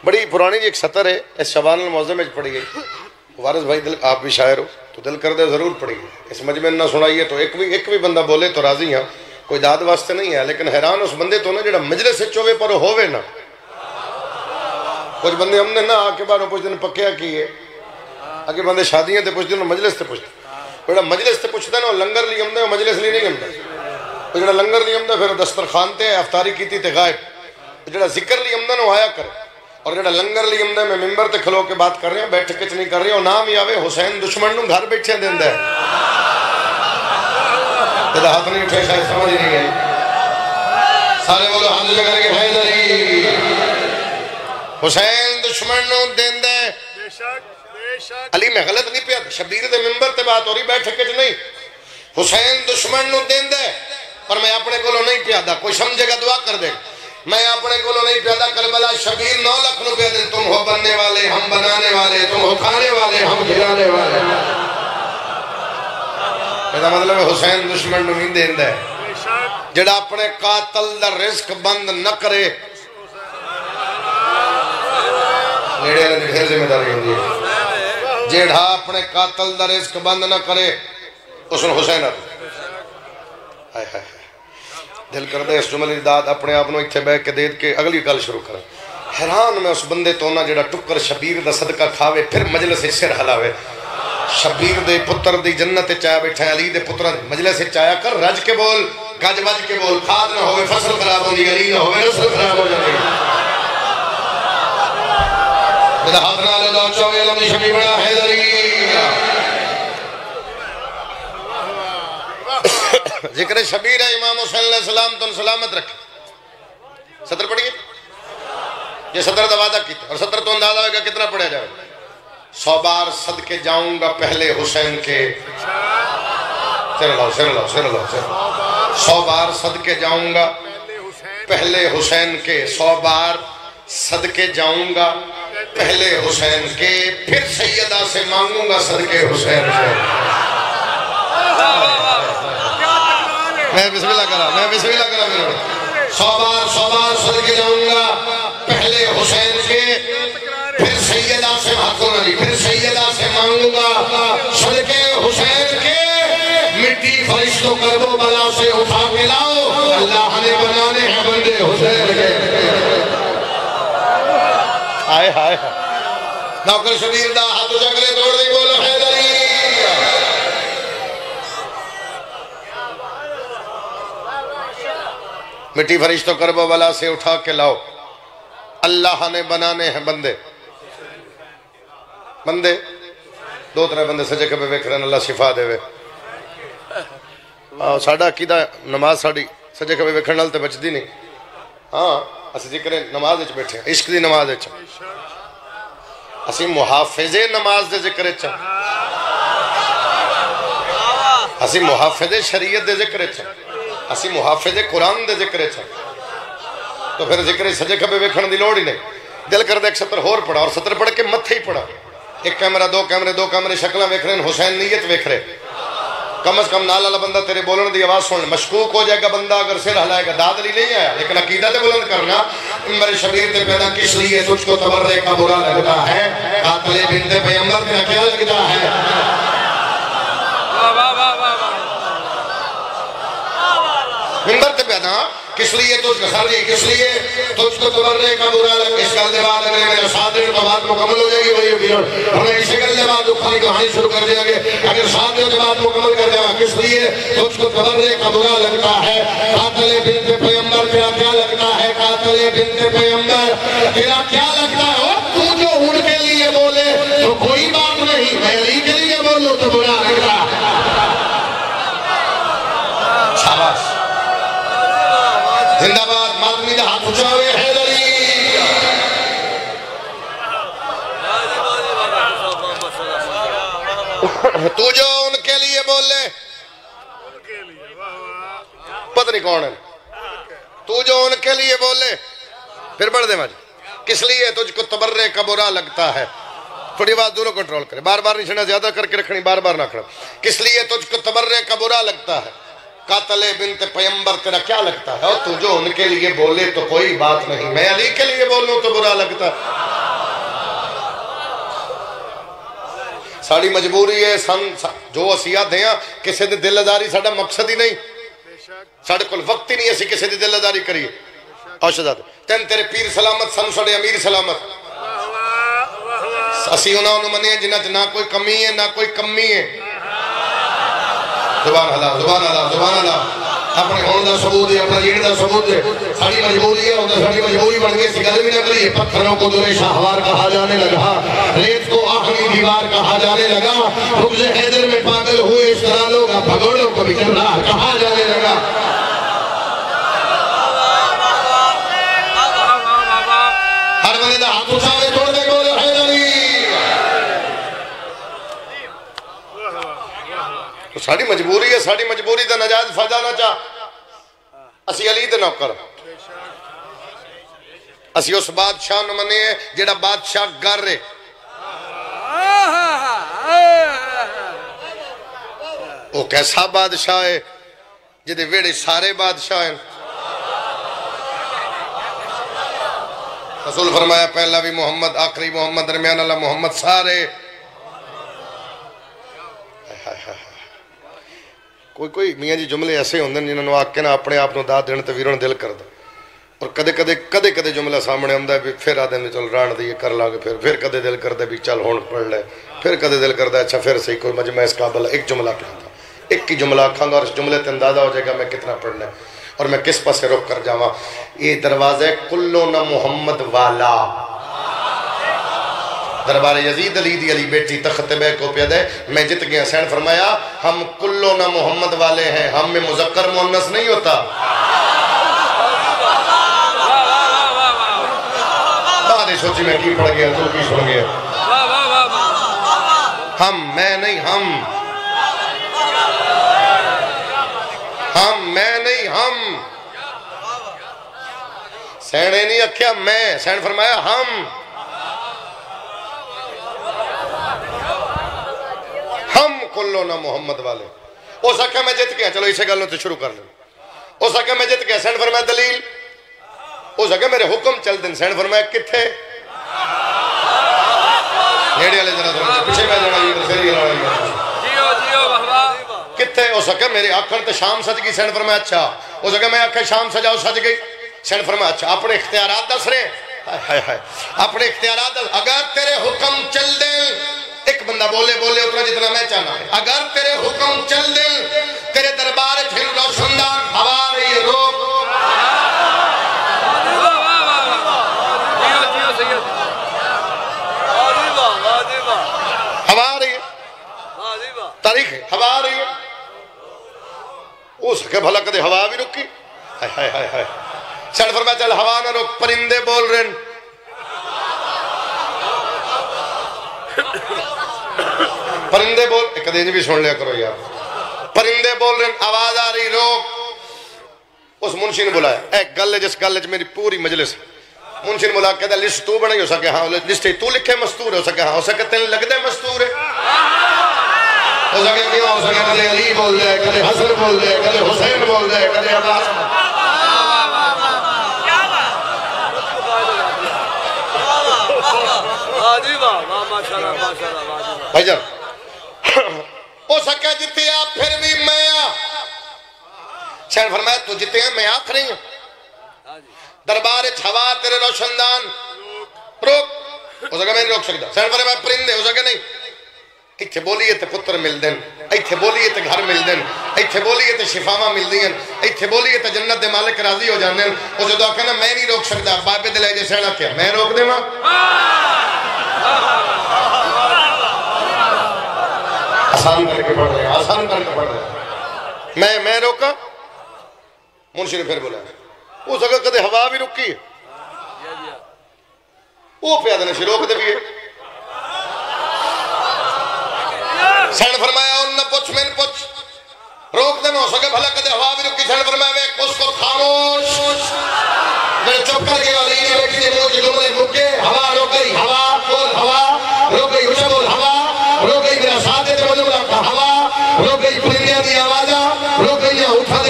بڑی پرانی جی ایک سطر ہے اس شبان المعظم میں پڑھی گئی. وارث بھائی دل آپ بھی شاعر ہو تو دل کر دے ضرور پڑھی گئی. اس مجمع نہ سنائیے تو ایک بھی بندہ بولے تو راضی ہاں, کوئی داد واسطے نہیں ہے. لیکن حیران اس بندے تو نا جڑا مجلس چوے پر ہووے نا. کچھ بندے ہم نے نا آ کے باروں پوچھ دن پکیا کی ہے, آگے بندے شادیاں تے پوچھ دن مجلس تے پوچھ دن. جڑا مجلس تے پوچھتا نا لنگر لی ہمدے مجلس لی نہیں ہمدے. جڑا لنگر لی ہمدے پھر دسترخوان تے افطاری کیتی تے غائب. جڑا ذکر لی ہمدے نو آیا کرے. اور جڑا لنگر لی ہمدے میں ممبر تے کھلو کے بات کر رہے ہیں, بیٹھ کچھ نہیں کر رہے ہیں, اور نام ہی آوے حسین دشمن نو گھر بیٹھے دین دے. تیرا ہاتھ نہیں اٹھے شاید سمجھ نہیں گئی. سارے بولو ہاتھ جگہ کے حیدری حسین دشمن نو دین دے. علی میں غلط نہیں پیا, شبیر دے ممبر تے بات ہو رہی, بیٹھ کچھ نہیں. حسین دشمن نو دین دے, پر میں اپنے کولو نہیں پیادا. کوئی سمجھے گا دعا کر دے. میں اپنے کولو نہیں پیادا. کربلا شبیر 9 لاکھ روپیہ دیں. تم ہو بننے والے ہم بنانے والے, تم ہو کھانے والے ہم کھلانے والے. یہ مطلب ہے حسین دشمن نو نہیں دین دے. جڑا اپنے قاتل دا رزق بند نہ کرے, نیڑے والے ڈھیر ذمہ داری ہوندی ہے. جڑا اپنے قاتل دا رزق بند نہ کرے اس نے حسین آئے ہائے دل کر دے اس جملے داد اپنے آپ نو اتھے بیٹھ کے دید کے اگلی گل شروع کریں. حیران میں اس بندے تو نہ جڑا ٹکر شبیر دا صدقہ کھاوے پھر مجلس سر ہلاوے. شبیر دے پتر دی جنت چایا بیٹھا, علی دے پتر مجلس چایا کر, رج کے بول, گج بج کے بول. کھاد نہ ہوئے فصل خراب ہوندی, علی نہ ہوئے نسل خراب ہو جاتی. میرا ہاتھ نہ لے دو چوئے علم شبیر بڑا حیدری. ذکر شبیر ہے امام حسین علیہ السلام تو سلامت رکھے. سطر پڑھئے, یہ سطر دا وعدہ کیتا, اور سطر تو اندازہ ہوگا کتنا پڑھا جائے. 100 بار صدقے جاؤں گا پہلے حسین کے. سر اللہ 100 بار صدقے جاؤں گا پہلے حسین کے. 100 بار صدقے جاؤں گا پہلے حسین کے, پھر سیدہ سے مانگوں گا صدقے حسین سے. میں بسم اللہ کرا میرے. 100 بار صدقے جاؤں گا پہلے حسین کے, پھر سیدہ سے پھر سیدہ سے مانگوں گا صدقے حسین کے. مٹی فرشتوں کر دو بلا سے اٹھا کے لاؤ, اللہ نے بنانے ہیں بندے حسین کے. آئے ہائے نوکر شبیر دا ہاتھ جگلے توڑ دی, بولو حیدری. مٹی فرشتوں کربو بلا سے اٹھا کے لاؤ, اللہ نے بنانے ہیں بندے. بندے 2-3 بندے سجے کے بے وکرن, اللہ شفا دے وے. ساڑھا عقیدہ نماز ساڑھی سجے کے بے وکرن نال تے بچ دی نہیں. ہاں اسی ذکر نماز اچھ بیٹھے, عشق دی نماز اچھ, اسی محافظ نماز دے ذکر اچھ, اسی محافظ شریعت دے ذکر اچھ, اسی محافظ قرآن دے ذکر اچھ. تو پھر ذکر سجے کبے ویکھن دی لوڑ ہی نہیں. دل کر دے ایک سطر ہور پڑھا, اور سطر پڑھ کے متھے ہی پڑھا. ایک کیمرہ 2 کیمرے شکلیں ویکھ رہے ہیں, حسین نیت ویکھ رہے. کم از کم نال والا بندہ تیرے بولن دی آواز سن. مشکوک ہو جائے گا بندہ اگر سر ہلائے گا, داد لی نہیں آیا, لیکن عقیدہ تے بلند کرنا. عمر شبیر تے پیدا کس لیے تجھ کو تبرے کا برا لگتا ہے, قاتل بنت پیغمبر تیرا کیا لگتا ہے. ممبر تے پیدا کس لیے تجھ کو سر جی, کس لیے تجھ کو تبرے کا برا لگتا ہے. اس گل دے بعد اگر میرا صادر تو بات مکمل ہو جائے گی وہی ویڈیو, ہمیں اسی گل دے بعد اکھانی کہانی شروع کر دیا گے. اگر صادر تو بات مکمل کر دیا, کس لیے تجھ کو تبرے کا برا لگتا ہے, قاتل بنت پیغمبر تیرا کیا لگتا ہے. قاتل بنت پیغمبر تیرا کیا لگتا ہے. اور تو جو ان کے لیے بولے تو کوئی بات نہیں, میں علی کے لیے بولوں تو برا لگتا ہے. شاباش, زندہ باد, ماتمی دا ہاتھ اچھاوے حیدری. تو جو ان کے لیے بولے, پتہ نہیں کون ہے, تو جو ان کے لیے بولے, پھر بڑھ دے مجھے. کس لیے تجھ کو تبرے کا برا لگتا ہے. تھوڑی بات دونوں کنٹرول کرے, بار بار نہیں چھڑنا, زیادہ کر کے رکھنی, بار بار نہ کھڑا. کس لیے تجھ کو تبرے کا برا لگتا ہے. قاتل بنت پیمبر تیرا کیا لگتا ہے؟ اور تو جو ان کے لیے بولے تو کوئی بات نہیں، میں علی کے لیے بولوں تو برا لگتا ہے۔ ساڑی مجبوری ہے جو وصیت ہیں کسی دی دل ازاری ساڑا مقصد ہی نہیں، ساڑے کل وقت ہی نہیں ایسی کسی دی دل ازاری کریے۔ اور شہزادہ تین تیرے پیر سلامت سن ساڑے امیر سلامت، اسی انہوں نے منی ہیں جنہ نہ کوئی کمی ہے نہ کوئی کمی ہے۔ سبحان اللہ سبحان اللہ سبحان اللہ، اپنے ہون دا ثبوت ہے، اپنا جیڑ دا ثبوت ہے۔ ساڑی مجبوری ہے، اور ساڑی مجبوری بن گئی، سگل بھی نہ کریے۔ پتھروں کو دور شاہوار کہا جانے لگا، ریت کو آخری دیوار کہا جانے لگا، بغض حیدر میں پاگل ہوئے اس طرح لوگ بھگوڑوں کو بھی جراح کہا جانے لگا۔ ہر بندے دا ہاتھ اٹھاوے چھوڑ دے بولے حیدری۔ ساڑی مجبوری ہے، ساڑی مجبوری دا نجاز فائدہ نہ چاہ، اسی علی دے نوکر، اسی اس بادشاہ نو منے ہیں جیڑا بادشاہ گر رہے۔ وہ کیسا بادشاہ ہے جدے ویڑے سارے بادشاہ ہیں۔ رسول فرمایا پہلا بھی محمد، آخری محمد، درمیان اللہ محمد، سارے۔ کوئی میاں جی جملے ایسے ہوندے جنہوں نے آکے نا اپنے آپ نو داد دینے تے ویرون دل کر دا، اور کدے جملہ سامنے ہم دا پھر آدھے میں چل ران دیئے کر لاگے، پھر کدے دل کر دے بھی چل ہون پڑھ لے، پھر کدے دل کر دے اچھا پھر صحیح کوئی مجمع اس قابل ایک جملہ کیا تھا، ایک کی جملہ کھانگا، اور اس جملے تے اندازہ ہو جائے گا میں کتنا پڑھ لے اور میں کس پاس سے رخ کر جاواں۔ یہ دروازہ کلونا محمد والا، دربار یزید علی دی علی بیٹی تخت بے کو پیدے میں جت گیا۔ حسین فرمایا ہم کلونا محمد والے ہیں، ہم میں مذکر مؤنث نہیں ہوتا۔ بعد سوچی میں کی پڑھ گیا تو کی سن گیا، ہم میں نہیں ہم میں نہیں ہم، سینے نہیں اکھیا میں، سین فرمایا ہم کلونا محمد والے۔ او سکھا میں جت گیا، چلو اسے گلوں سے شروع کر لیں۔ او سکھا میں جت گیا، سین فرمایا دلیل۔ او سکھا میرے حکم چل دن، سین فرمایا کتھے؟ نیڑے والے ذرا ذرا پیچھے میں لڑائی پھر یہ لڑائی کتھے؟ او سکھا میرے آنکھن تے شام سج گئی، سین فرمایا اچھا۔ او سکھا میں آنکھیں شام سجاؤ سج گئی، سین فرمایا اچھا۔ اپنے اختیارات دس رہے ہیں، اپنے اختیارات دس، اگر تیرے حکم چل دیں، ایک بندہ بولے اتنا جتنا میں چاہنا ہے، اگر تیرے حکم چل دیں تیرے دربار چھل روشندان ہوا رہی ہے روک۔ ہوا رہی ہے، تاریخ ہے، ہوا رہی ہے۔ ہو سکے بھلا کدے ہوا بھی رکی؟ سیڈ فرمایا چل ہوا نہ روک، پرندے بول رہے ہیں، پرندے بول، ایک دن بھی سن لیا کرو یار، پرندے بول رہے ہیں، آواز آ رہی روک۔ اس منشی نے بلایا، ایک گل ہے جس گل ہے میری پوری مجلس، منشی نے بلا کہتا لسٹ تو بنائی، ہو سکے ہاں لسٹ تو لکھے مستور ہے، ہو سکے ہاں، ہو سکے تین لگ دے مستور ہے، ہو سکے کیوں، ہو سکے کدے علی بول دے، کدے حسن بول دے، کدے حسین بول دے، کدے عباس۔ بھائی جان ہو سکے جتے آپ پھر بھی میں آ، شہر فرمایا تو جتے ہیں میں آکھ رہی ہوں، دربار ہوا تیرے روشندان روک، ہو سکے میں نہیں روک سکتا۔ شہر فرمایا پرندے، ہو سکے نہیں، ایتھے بولیے تے پتر مل دیں، ایتھے بولیے تے گھر مل دیں، ایتھے بولیے تے شفاواں مل دیں، ایتھے بولیے تے جنت دے مالک راضی ہو جانے۔ وہ جدو کہنا میں نہیں روک سکتا، بابے دلے جیسے سیڑا کیا میں روک دے ماں؟ آسان کر کے پڑھ رہے ہیں، آسان کر کے پڑھ رہے ہیں، میں روکا؟ منشی نے پھر بولا وہ سکا کدے ہوا بھی رکی ہے، وہ پیادہ نشی روک دے بھی ہے۔ سین فرمایا اور نہ پوچھ میں پوچھ روک دے میں، ہو سکے بھلا کدے ہوا بھی رکی۔ سین فرمایا میں اس کو خاموش، میں چپ کر کے والی نے بیٹھی نے مجھے جملے مکے، ہوا روک گئی، ہوا بول ہوا روک گئی، اسے بول ہوا روک گئی، میرا ساتھ ہے تو مجھے کا ہوا روک گئی، پرندے دی آوازہ روک گئی، اٹھا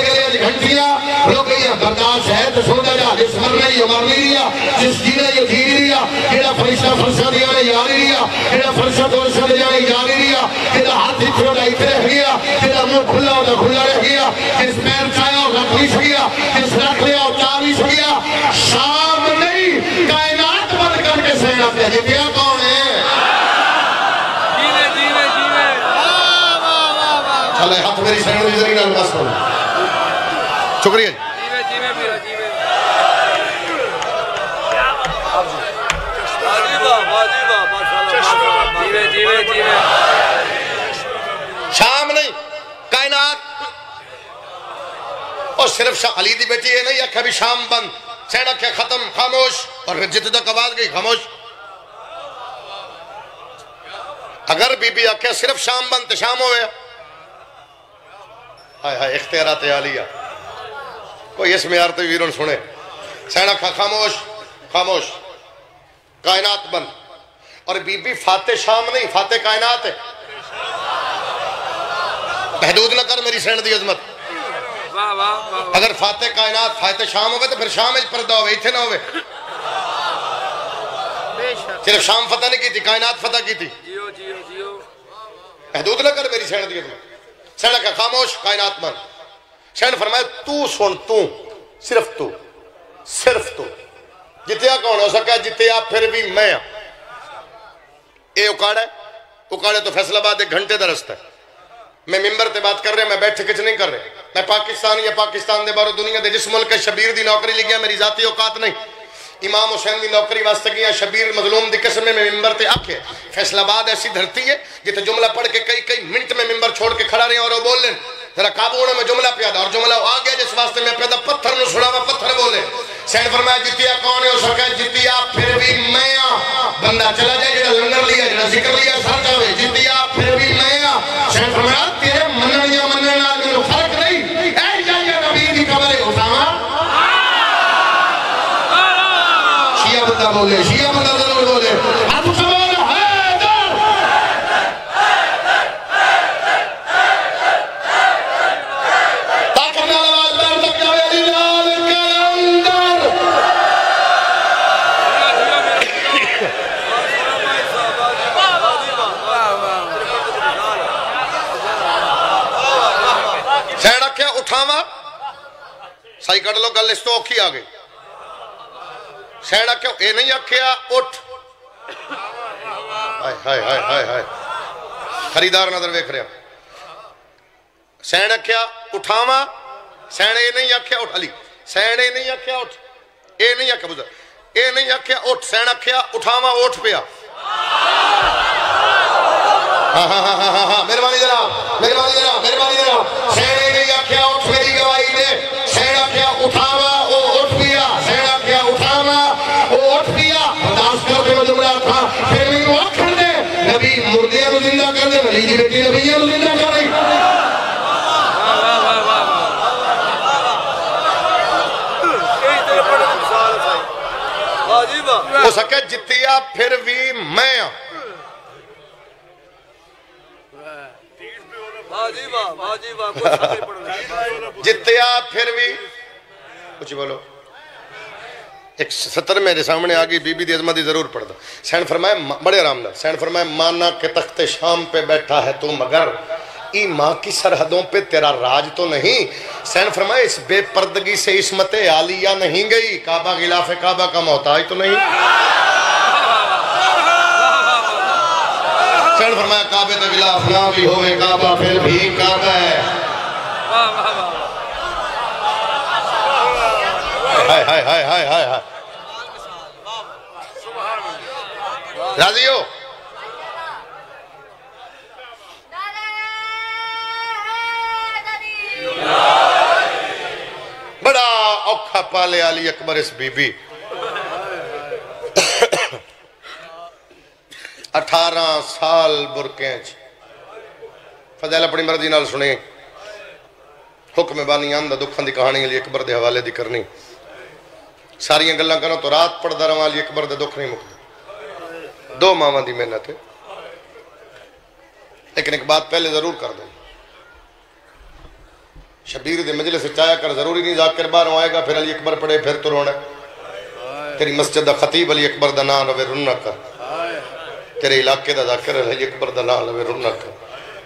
یہ مر نہیں رہا، جس جینا یہ جی نہیں رہا، جیڑا فرشتہ فرشتہ دیا نے یا نہیں رہا، جیڑا فرشتہ فرشتہ دیا نے یا نہیں رہا، جیڑا ہاتھ ہی چھوڑا ہی رہ گیا، جیڑا منہ کھلا ہوتا کھلا رہ گیا، جس پیر چاہیا ہو رکھ نہیں سکیا، جس رکھ لیا ہو چاہ نہیں سکیا، شام نہیں کائنات بن کر کے سہنا پہ جتیا کون ہے؟ چلے ہاتھ میری سہنے دی ذریعہ نماز کرو. شکریہ جی. شام نہیں کائنات. اور صرف علی دی بیٹی یہ نہیں آکھا بھی شام بند، سینہ کیا ختم خاموش، اور پھر جتنے تک آواز گئی خاموش. اگر بی بی آکھا صرف شام بند تو شام ہوئے، ہائے ہائے اختیارات عالیہ، کوئی اس میں آرتے ویرون سنے. سینہ کیا خاموش خاموش کائنات بند. اور بی بی فاتح شام نہیں فاتح کائنات ہے. محدود نہ کر میری سینہ دی عظمت. اگر فاتح کائنات فاتح شام ہوئے تو پھر شام اج پردہ ہوئے اتھے نہ ہوئے. صرف شام فتح نہیں کی تھی، کائنات فتح کی تھی. محدود نہ کر میری سینہ دی عظمت. سینہ کا خاموش کائنات بند. سینہ فرمایا تو سن، تو صرف تو جتیا کون ہو سکا، جتیا پھر بھی میں. اے اکاڑ ہے، اکاڑے تو فیصل آباد 1 گھنٹے دا رستہ ہے. میں ممبر تے بات کر رہے ہیں، میں بیٹھ کچھ نہیں کر رہے. میں پاکستان یا پاکستان دے بارو دنیا دے جس ملک شبیر دی نوکری لگیا میری ذاتی اوقات نہیں. امام حسین دی نوکری واسطے گیا شبیر مظلوم دی قسم میں ممبر تے آکھے. فیصل آباد ایسی دھرتی ہے جتے جملہ پڑھ کے کئی منٹ میں ممبر چھوڑ کے کھڑا رہے ہیں اور وہ بول لیں ذرا قابو ہونے میں جملہ پیدا، اور جملہ آ گیا جس واسطے میں پیدا پتھر نو سڑا ہوا پتھر بولے. سین فرمایا جتیا کون ہے ہو سکا، جتیا پھر بھی میں بندہ چلا جائے جڑا لنگر لیا جڑا ذکر لیا سر جاوے، جتیا پھر بھی میں. سین فرمایا تیرے منن یا منن نال میں فرق نہیں. اے یا نبی دی قبر اسامہ شیعہ بندہ بولے، شیعہ بندہ ضرور بولے. اب سوال سائی کٹ لو گل اس تو اوکھی آگئی. سینہ کیوں اے نہیں آکھیا اٹھ. ہائے ہائے ہائے ہائے خریدار نظر ویکھ رہے ہیں. سینہ کیا اٹھاواں، سینہ اے نہیں آکھیا اٹھ. علی سینہ اے نہیں آکھیا اٹھ، اے نہیں آکھیا بزر، اے نہیں آکھیا اٹھ. سینہ کیا اٹھاواں اٹھ پیا. ہاں ہاں ہاں ہاں ہاں مہربانی جناب، مہربانی جناب، مہربانی جناب. سینہ اے نہیں آکھیا اٹھ میری گواہی دے. سینہ کیا اٹھاوا او اٹھ پیا. سینہ کیا اٹھاوا او اٹھ پیا. برداشت کر کے وہ جملہ تھا. پھر میں وہ کھڑ دے نبی مردیاں نو زندہ کر دے، ولی دی بیٹی نبیاں نو زندہ کر رہی. ہو سکے جتیا پھر بھی میں. جتیا پھر بھی کچھ بولو. ایک 70 میرے سامنے آگئی بی بی دی عظمت دی ضرور پڑھ دا. سین فرمائے بڑے آرام دار. سین فرمائے مانا کہ تخت شام پہ بیٹھا ہے تو مگر ای ماں کی سرحدوں پہ تیرا راج تو نہیں. سین فرمائے اس بے پردگی سے عصمت عالیہ نہیں گئی. کعبہ غلاف کعبہ کا محتاج تو نہیں. سین فرمایا کعبے تے غلاف نہ بھی ہوئے کعبہ پھر بھی کعبہ ہے. ہائے ہائے ہائے ہائے ہائے ہائے. راضی ہو؟ بڑا اوکھا پالے علی اکبر اس بی بی. 18 سال برکیں فضائل اپنی مرضی نال سنے. حکم بانی آندہ دکھان دی کہانی علی اکبر دے حوالے دی کرنی. ساریاں گلاں کرو تو رات پڑھدا رہاں علی اکبر دے دکھ نہیں مکدے. 2 ماواں دی محنت ہے. لیکن ایک بات پہلے ضرور کر دیں، شبیر دے مجلس چایا کر ضروری نہیں ذاکر باہر آئے گا پھر علی اکبر پڑھے پھر تو رونا. تیری مسجد دا خطیب علی اکبر دا نام لوے رن نہ کر، تیرے علاقے دا ذاکر علی اکبر دا نام لوے رن نہ کر،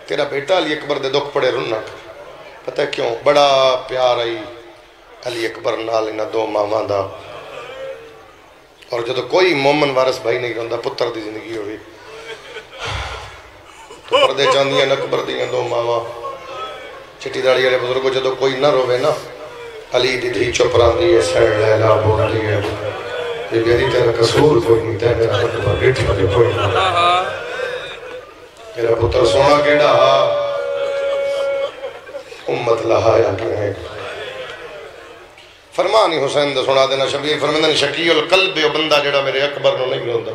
تیرا بیٹا علی اکبر دے دکھ پڑے رن نہ کر۔ پتہ کیوں؟ بڑا پیار آئی علی اکبر نال انہاں دو ماواں دا، اور جدو کوئی مومن وارث بھائی نہیں رہندا پتر دی زندگی ہوئی تو پردے چاندیاں اکبر دیاں دو ماواں چٹی داڑی والے بزرگوں جدو کوئی نہ روے نا، علی دی دھی چپ راندی ہے، سیڑ لیلا بولدی ہے، یہ بیری تیرا قصور کوئی نہیں، تے میرا مطلب بیٹھا دے کوئی نہیں، میرا پتر سونا کیڑا امت لہایا کہیں۔ فرمانی حسین دا سنا دینا، شبیر فرمیندن شکی القلب بندہ جڑا میرے اکبر نو نہیں روندا۔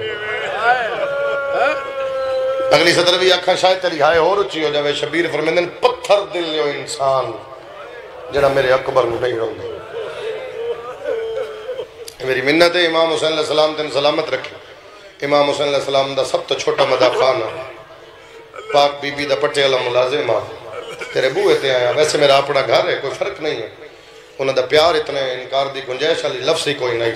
اگلی صدر بھی آکھاں شاید تیری ہائے اور اچھی ہو جاوے، شبیر فرمیندن پتھر دل لیو انسان جڑا میرے اکبر نو نہیں روندا۔ میری منت ہے امام حسین علیہ السلام تین سلامت رکھے۔ امام حسین علیہ السلام دا سب تو چھوٹا مدہ خانہ، پاک بی بی دا پٹے والا ملازم آ، تیرے بوئے تے آیا، ویسے میرا اپنا گھر ہے، کوئی فرق نہیں ہے، انہوں دا پیار اتنے انکار دی گنجائش والی لفظ ہی کوئی نہیں،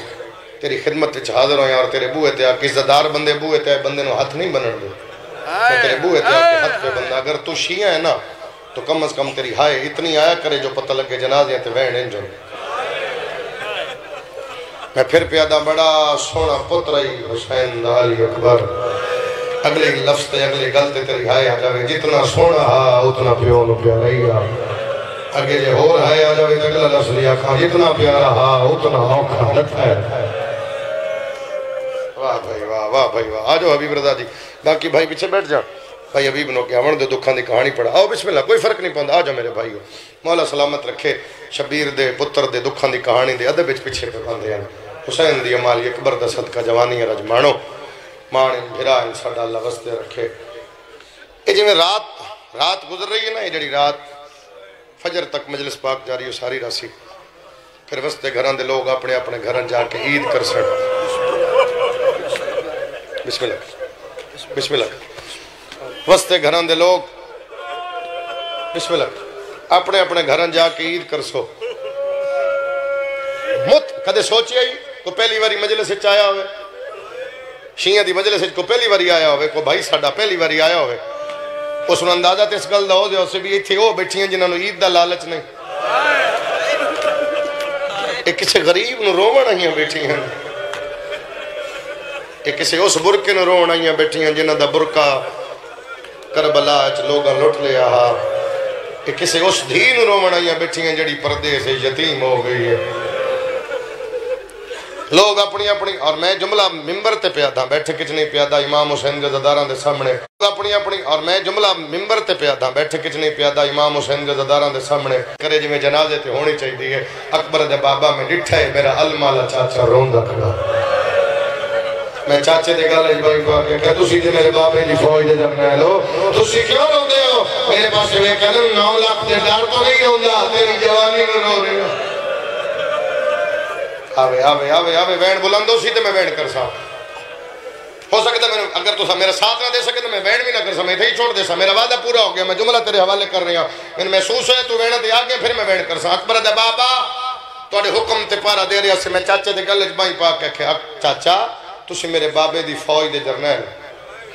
تیری خدمت وچ حاضر ہوئے اور تیرے بوئے تے آ، عزت دار بندے بوئے تے آئے بندے نو ہاتھ نہیں بنن دے، میں تیرے بوئے تے آ کے ہاتھ پہ بندہ، اگر تو شیعہ ہے نا تو کم از کم تیری ہائے اتنی آیا کرے جو پتہ لگے جنازیاں تے وین انجن۔ میں پھر پیادہ بڑا سونا پترائی حسین دا علی اکبر، اگلے لفظ تے اگلے گلتے تیری ہائے آ جاوے، جتنا سونا ہا اتنا پیو نو پیارا ہا، اگے جے ہور ہائے آ جاوے اگلا لفظ لیا کھا، جتنا پیارا ہا اتنا اوکھا نٹھا ہے۔ واہ بھائی واہ، واہ بھائی واہ، آجو حبیب رضا جی، باقی بھائی پیچھے بیٹھ جا، بھائی حبیب نو کیا ون دے دکھان دی کہانی پڑھا، آؤ بسم اللہ، کوئی فرق نہیں پاندہ، آجا میرے بھائی ہو، مولا سلامت رکھے، شبیر دے پتر دے دکھان دی کہانی دے ادب وچ پیچھے پہ پاندے ہیں، حسین دی امالی اکبر دا صدقہ جوانی رج مانو، مان بھرا ان ساڈا اللہ وستے رکھے۔ یہ جو رات گزر رہی ہے نا، یہ جڑی رات فجر تک مجلس پاک جاری ہو ساری راسی، پھر وستے گھران دے لوگ اپنے اپنے گھران جا کے عید کر سڑ، بسم اللہ بسم اللہ، وستے گھران دے لوگ بسم اللہ اپنے اپنے گھران جا کے عید کر سو۔ مت کدے سوچی آئی کو پہلی باری مجلس آیا ہوئے، شیعہ دی مجلس کو پہلی باری آیا ہوئے، کو بھائی ساڈا پہلی باری آیا ہوئے، اس نے اندازہ تے اس گل دا ہو دے اسے بھی ایتھے وہ بیٹھی ہیں جنہاں نو عید دا لالچ نہیں، ایک کسی غریب نو روون آئیاں بیٹھی ہیں، ایک کسی اس برکے نو روون آئیاں بیٹھی ہیں جنہاں دا برکہ کربلا اچ لوگاں لٹ لیا ہا، ایک کسی اس دھی نو روون آئیاں بیٹھی ہیں جڑی پردے سے یتیم ہو گئی ہے۔ لوگ اپنی اپنی، اور میں جملہ ممبر تے پیادا بیٹھے کچھ نہیں پیادا امام حسین جزاداران دے سامنے، اپنی اپنی، اور میں جملہ ممبر تے پیادا بیٹھے کچھ نہیں پیادا امام حسین جزاداران دے سامنے کرے جی میں جنازے تے ہونی چاہیے ہے۔ اکبر دے بابا میں ڈٹھا ہے میرا المالا چاچا روندا کھڑا، میں چاچے دے گل بھائی کو آگے کہ تسی تے میرے بابے دی فوج دے جرنیل ہو، تسی کیوں روندے ہو؟ میرے پاس میں کہنا 9 لاکھ دے ڈر تو نہیں ہوندا، تیری جوانی نو رو رہے ہو۔ آوے آوے آوے آوے وین بلند ہو سی تے میں وین کر سا، ہو سکتا ہے اگر تو میرا ساتھ نہ دے سکے تو میں وین بھی نہ کر سا، میں ہی چھوڑ دے سا، میرا وعدہ پورا ہو گیا، میں جملہ تیرے حوالے کر رہی ہوں، میں محسوس ہے تو وین تے آگے پھر میں وین کر سا۔ اکبر دے بابا تواڈے حکم تے پارا دے رہا سے، میں چاچے دے گل وچ بائیں پا کے کہ چاچا تسی میرے بابے دی فوج دے جرنیل،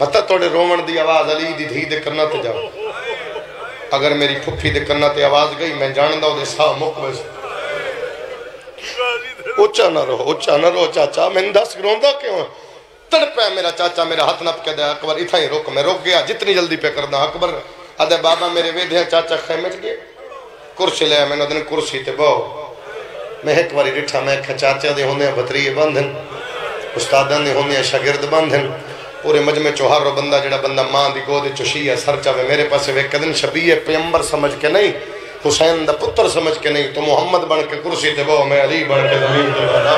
مطلب تواڈے روون دی آواز علی دی دھی دے کرنا تے جاؤ، اگر میری پھپھی دے کرنا تے آواز گئی میں جاندا او دے سا مک ویس، اچھا نہ رہو چاچا، میں دس روندا کیوں تڑپا میرا چاچا، میرا ہاتھ نپ کے دے اکبر اتھا ہی روک، میں روک گیا جتنی جلدی پہ کرنا۔ اکبر آدھے بابا میرے ویدھے چاچا خیمے چ گئے، کرسی لیا میں نے دن کرسی تے بہو، میں ایک باری ڈٹھا میں کہ چاچا دے ہوندے ہیں بطریے باندھن، استادان دے ہوندے ہیں شاگرد باندھن، پورے مجمع چوہارو بندہ جڑا بندہ ماں دی گود چوشی ہے سر چاوے میرے پاسے وے کدن شبیہ پیمبر سمجھ کے نہیں، حسین دا پتر سمجھ کے نہیں، تو محمد بن کے کرسی تے بہو، میں علی بن کے زمین تے بنا۔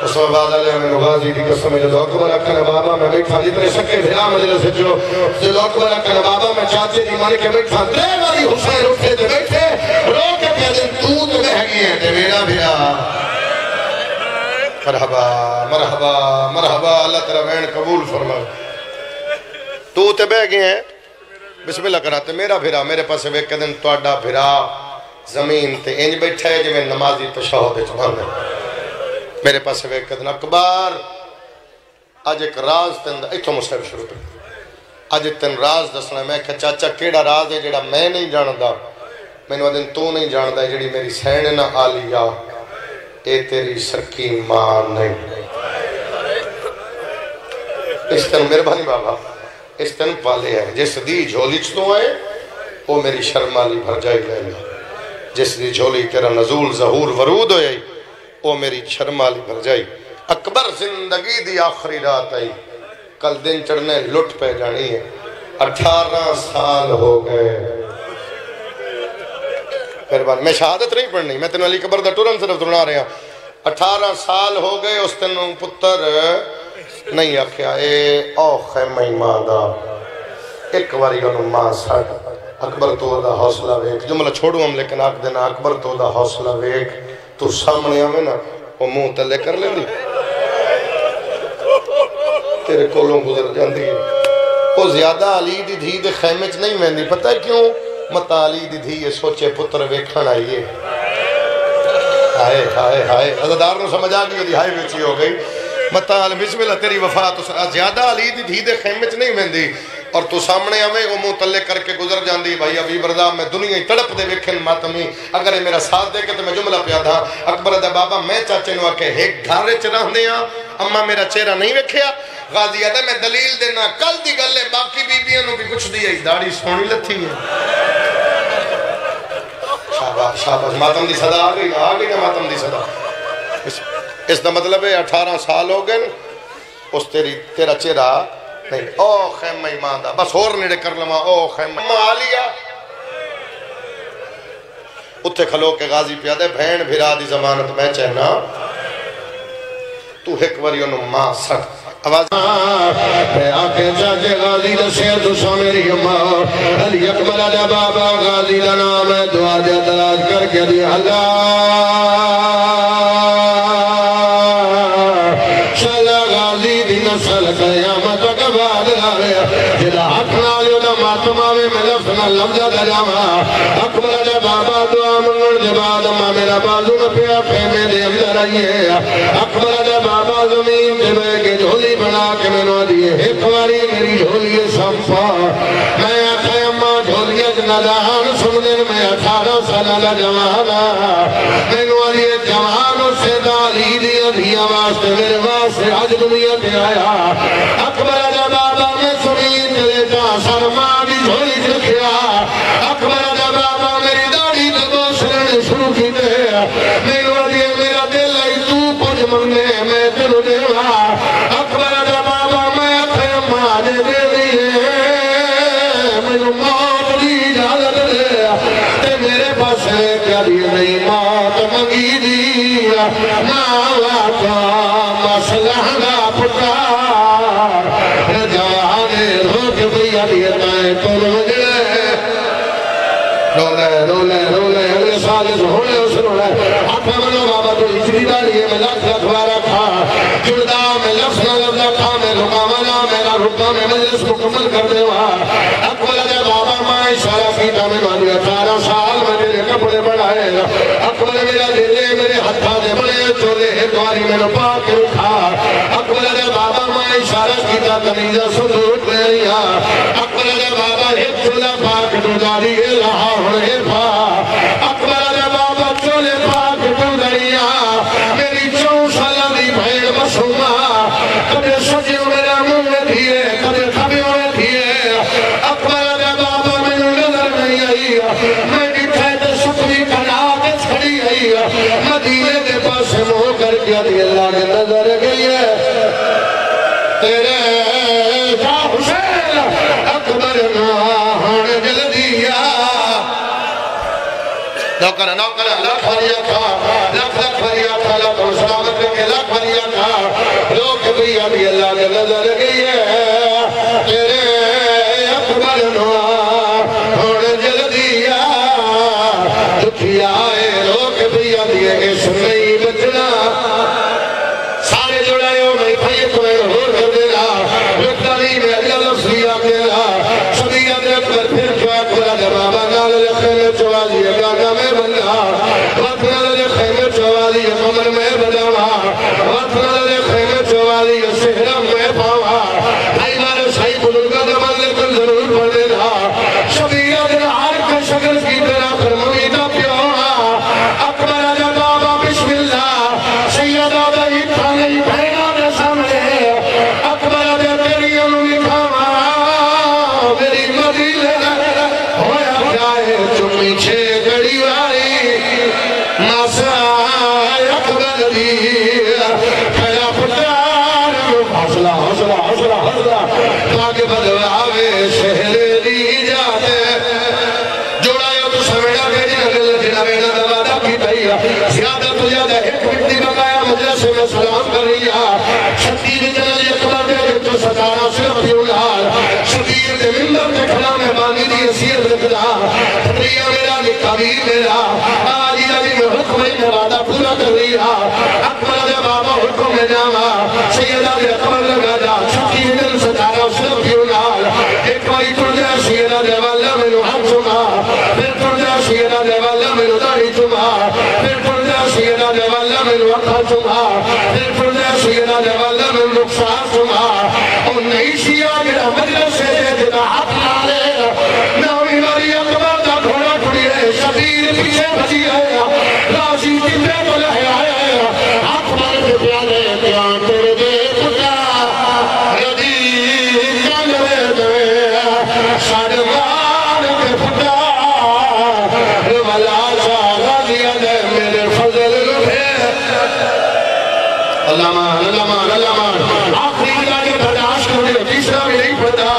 اس میں بعد علیہ میں غازی دی قسم جدو اکبر اکھنے بابا میں بیٹھا جتنے سکے بھرا مجلس جو جدو اکبر اکھنے بابا میں چاچے دی مان کے بیٹھا، دے والی حسین اٹھے تے بیٹھے رو کے کہتے تو تے بہ گئی ہے تے میرا بھرا، مرحبا مرحبا مرحبا، اللہ تیرا وین قبول فرما، تو تے بہ گئے ہیں بسم اللہ کراتے میرا بھرا، میرے پاس وے کدن تواڈا بھرا زمین تے انج بیٹھا ہے جو میں نمازی تشہد وچ باندھے، میرے پاس ویک کدن اکبر آج ایک راز تن ایتھوں مصحف شروع کر آج تن راز دسنا میں کہ چاچا کیڑا راز ہے جڑا میں نہیں جاندا میں نے دن تو نہیں جاندا جڑی میری سین نہ آلیا اے تیری سکی ماں نہیں اس تن مہربانی بابا اس تن پالے ہے جس دی جھولی چتوں آئے وہ میری شرمالی بھر جائی لے لیا جس دی جھولی تیرا نزول ظہور ورود ہوئی وہ میری شرمالی بھر جائی اکبر زندگی دی آخری رات آئی کل دن چڑھنے لٹ پہ جانی ہے 18 سال ہو گئے میں شہادت نہیں پڑھنی میں تینوں علی قبر دا ٹورن صرف ترنا رہے ہیں 18 سال ہو گئے اس تینوں پتر نہیں آکھیا اے او خیمہ ماں دا ایک واری انہوں ماں ساڑھ اکبر تو دا حوصلہ ویک جملہ چھوڑوں ہم لیکن آکھ دینا اکبر تو دا حوصلہ ویک تو سامنے ہمیں نا وہ منہ تلے کر لیں دی تیرے کولوں گزر جاندی وہ زیادہ علی دی دھی دے خیمے چ نہیں مہندی پتہ ہے کیوں متا علی دی دھی یہ سوچے پتر ویکھن آئیے ہائے ہائے ہائے عزدار نو سمجھ آگئی دی ہائے ویچی ہو گئی متا علی بسم اللہ تیری وفا تو زیادہ علی دی دھی دے خیمے چ نہیں مہندی اور تو سامنے ہمیں وہ منہ تلے کر کے گزر جاندی بھائی ابھی بردا میں دنیا ہی تڑپ دے ویکھن ماتمی اگر میرا ساتھ دے کے تو میں جملہ پیا تھا اکبر دا بابا میں چاچے نو آکے ایک گھارے چ رہنے ہاں اما میرا چہرہ نہیں ویکھیا غازی آدھا میں دلیل دینا کل دی گلے باقی بیبیاں نو بھی کچھ دیا داڑھی سونی لتھی ہے شاباش شاباش ماتم دی صدا آگئی نا ماتم دی صدا اس دا مطلب ہے 18 سال ہو گئے اس تیرا چہرہ نہیں او خیمہ ایمان دا بس اور نیڑے کر لما او خیمہ آلیا اتھے کھلو کے غازی پیادے بھین بھرا دی زمانت میں چہنا تو ایک وری انہوں ماں سٹ آواز میں آکے چاچے غازی دا شیر تو سو میری اماں علی اکبر علی بابا غازی دا نام ہے دعا دیا دراز کر کے دی اللہ شالا غازی دی نسل قیامت بعد آیا جدا حقنا لیو دا ماتمہ میں لفظنا لفظہ دا جاما اکبر علی بابا دعا منگل جباد اما میرا بازو میں پیا خیمے دے اندر آئیے اکبر علی بابا زمین جبے کے جھولی بنا کے میں نو دیئے ایک واری میری جھولی سمپا میں آخے اما جھولی اجندان سمدن میں 18 سالہ جوانا میں نو دیئے جوانوں سے دالی دیا دیا واسطے میرے واسطے آج دنیا پہ آیا اکبر علی بابا میں سمین چلے جا سرما دی جھولی جکھیا اکبر علی بابا میری داڑھی دگو سرن شروع کی دے میں نو دیئے میرا دل آئی تو کچھ منگنے میں دل دیوا اکبر علی بابا میں خیمہ دے دیئے میں نو موت دی اجازت دے تے میرے پاس کیا دیئے نہیں موت منگی دیا مالا کا مسئلہ دا پتار جوانے روک بھیا دیئے تائیں کل مجھے رولے اگلے سال اس ہونے اس رولے آٹھا منو بابا تو اجری دالیے میں لکھ لکھوارا کھا جڑدا میں لفظنا لفظہ کھا میں رکامنا میرا رکا میں مجلس مکمل کر دے وہاں اکبر علی بابا ماں اشارہ کیتا میں مانی 18 سال میں میرے کپڑے بڑھائے اکبر میرا دلے میرے ہتھا دے بڑے چولے دواری میں رپا کے اٹھا اکبر علی بابا ماں اشارہ کیتا کنیزہ سدوٹ میں آیا اکبر علی بابا ایک چولہ پاک دوزاری لہا ہوئے پا اکبر علی بابا چولے پاک دوزاریا میری 4 سالہ دی بھیڑ مسومہ کبھی سجیوں میرا منہ میں دھیے کبھی کبھیوں میں دھیے اکبر علی بابا میں نظر نہیں آئی میں کتھے دے سکری کھڑا کے چھڑی آئی مدینے دے پاس منہ کر کے دی اللہ کے نظر گئی ہے تیرے شاہ حسین اکبر ناہن جل دیا نوکر لکھ بھریا تھا لکھ بھریا تھا لکھ سلامت کے لکھ بھریا تھا لوگ بھی ابھی اللہ کے نظر گئی ہے تیرے اکبر ناہن جل دیا دکھیا ہے لوگ بھی ابھی اس نہیں بچنا سارے جڑائے ہو نہیں بھائی کوئی ہور کر دینا رکھتانی میں اگلا لفظیہ دینا سبیہ دے اکبر پھر کیا اکبر دے بابا نال لکھے میں چوالی گانا میں بنا وقت نال لکھے میں چوالی کمر میں بجاوا دا ہی کھانے ہی بہنا دے سامنے اکبر دے تیری انہوں کھاما میری مدینے ہویا جائے چمی چھے گڑی وائی ناسا اکبر دی کھڑا پتار حوصلہ حوصلہ حوصلہ حوصلہ تاکہ بدلاوے شہر دی جاتے جوڑا یا تو سمیڑا کے جنہ ویڑا دوادہ کی تئیہ زیادہ تو زیادہ ایک مٹی بقایا مجلس میں سلام کر رہی ہے شدید جنل اکبر دے جو ستارہ صرف یولار شدید دے مندر دے کھلا میں بانی دی اسیر رکھدا خطریہ میرا لکھابیر میرا آجی علی میں حکم ارادہ پورا کر رہی ہے اکبر دے بابا حکم میں جاما سیدہ دے اکبر لگا جا شدید دن ستارہ صرف یولار ایک بائی ٹر جائے سیدہ دے والا میں نوحب سما پھر ٹر جائے سیدہ دے والا میں نوحب سما پھر ٹر جائے سیدہ دے والا میں نوحب سما پھر ٹر جائے سیدہ دے والا میں نقصان سما اور نہیں شیعہ میرا مجلس سے دے دیتا حق نالے نامی ماری اکبر دا گھوڑا کھڑی ہے شبیر پیچھے بھجی ہے راضی کتے کو لہے آئے اکبر کے پیالے پیان تیرے دے خدا ردی کانوے دے شادمان کے خدا والا سارا دیا دے میرے فضل لے اللہ مان اللہ مان اللہ مان آخری دلہ کے برداشت کرنے تیسرا بھی نہیں پڑتا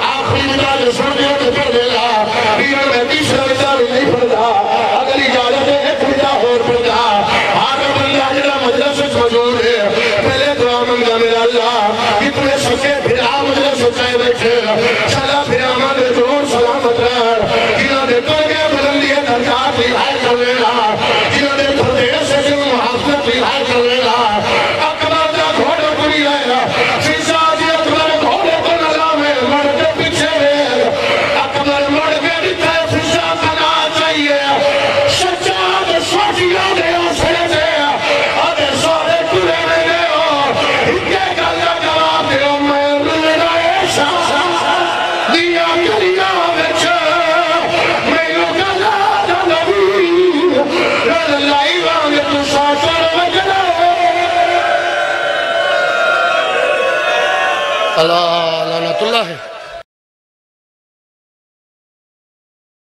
آخری دلہ کے سرنے کے پڑھ دیلا بیرن میں تیسرا بھی نہیں پڑتا اگر اجازت ہے ایک بدا اور پڑتا آگا بندہ جنہ مجلس موجود ہے پہلے دعا منگا میرا اللہ اتنے سکے پھرا مجلس چاہے بیٹھے چلا پھرا مانے دور سلامت رہا جنہ دے کرگے بلندی درجات رہائی کر لینا جنہ دے پردے سے جن محافظت رہائی کر لینا اکبر دا گھوڑا پڑی آیا فیضا جی اکبر گھوڑے کو نلا میں مڑ کے پیچھے اکبر مڑ کے دیتا ہے فیضا کنا چاہیے سجاد سوچیوں دے آسے دے آدھے سارے کلے میں دے ہکے گلہ جواب دے میں رلنا ایسا دیا کریا بچہ میں لو گلہ دا نبی رل لائی وانگے تو ساتر وجلہ اللہ لعنت اللہ ہے